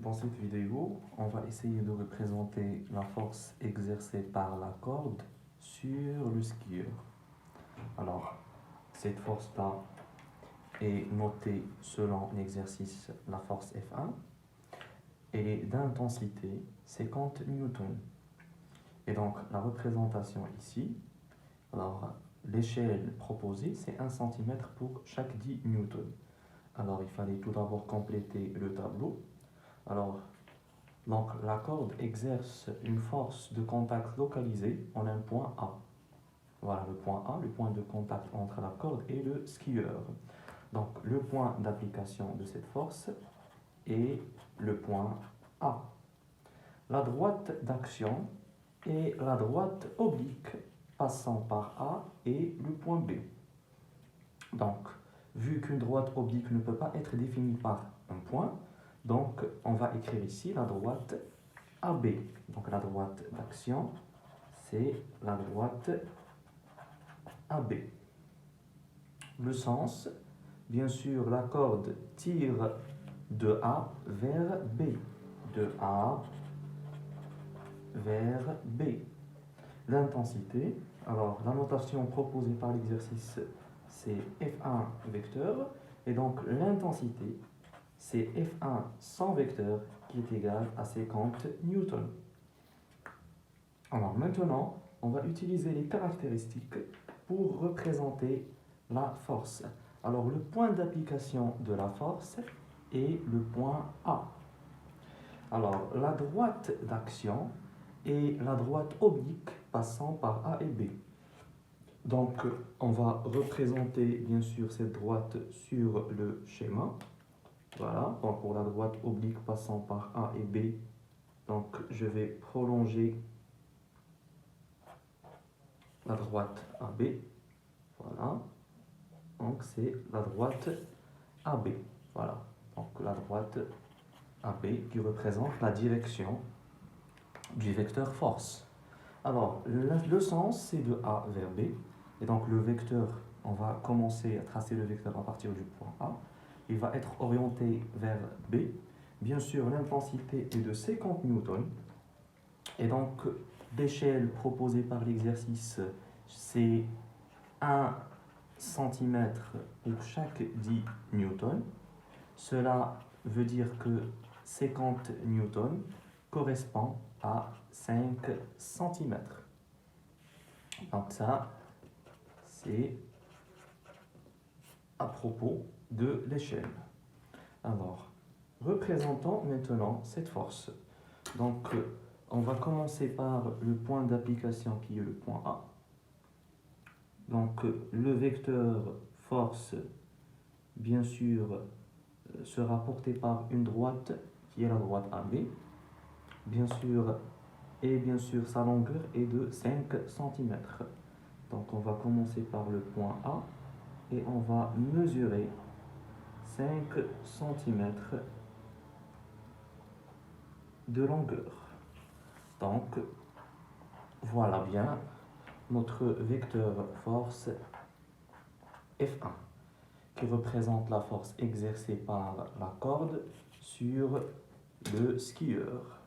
Dans cette vidéo, on va essayer de représenter la force exercée par la corde sur le skieur. Alors, cette force-là est notée selon l'exercice la force F1 et d'intensité 50 newtons. Et donc, la représentation ici, alors l'échelle proposée, c'est 1 cm pour chaque 10 newtons. Alors, il fallait tout d'abord compléter le tableau. Alors, donc, la corde exerce une force de contact localisée en un point A. Voilà le point A, le point de contact entre la corde et le skieur. Donc, le point d'application de cette force est le point A. La droite d'action est la droite oblique passant par A et le point B. Donc, vu qu'une droite oblique ne peut pas être définie par un point, donc on va écrire ici la droite AB. Donc la droite d'action, c'est la droite AB. Le sens, bien sûr, la corde tire de A vers B. De A vers B. L'intensité, alors la notation proposée par l'exercice, c'est F1 vecteur. Et donc l'intensité, c'est F1 sans vecteur qui est égal à 50 newtons. Alors maintenant, on va utiliser les caractéristiques pour représenter la force. Alors le point d'application de la force est le point A. Alors la droite d'action est la droite oblique passant par A et B. Donc on va représenter bien sûr cette droite sur le schéma. Voilà, donc pour la droite oblique passant par A et B, donc je vais prolonger la droite AB. Voilà, donc c'est la droite AB. Voilà, donc la droite AB qui représente la direction du vecteur force. Alors, le sens, c'est de A vers B. Et donc le vecteur, on va commencer à tracer le vecteur à partir du point A. Il va être orienté vers B. Bien sûr, l'intensité est de 50 newtons. Et donc, l'échelle proposée par l'exercice, c'est 1 cm pour chaque 10 newtons. Cela veut dire que 50 newtons correspond à 5 cm. Donc ça, c'est à propos de l'échelle. Alors, représentons maintenant cette force. Donc, on va commencer par le point d'application qui est le point A. Donc, le vecteur force, bien sûr, sera porté par une droite qui est la droite AB. Bien sûr, sa longueur est de 5 cm. Donc, on va commencer par le point A et on va mesurer 5 cm de longueur. Donc, voilà bien notre vecteur force F1 qui représente la force exercée par la corde sur le skieur.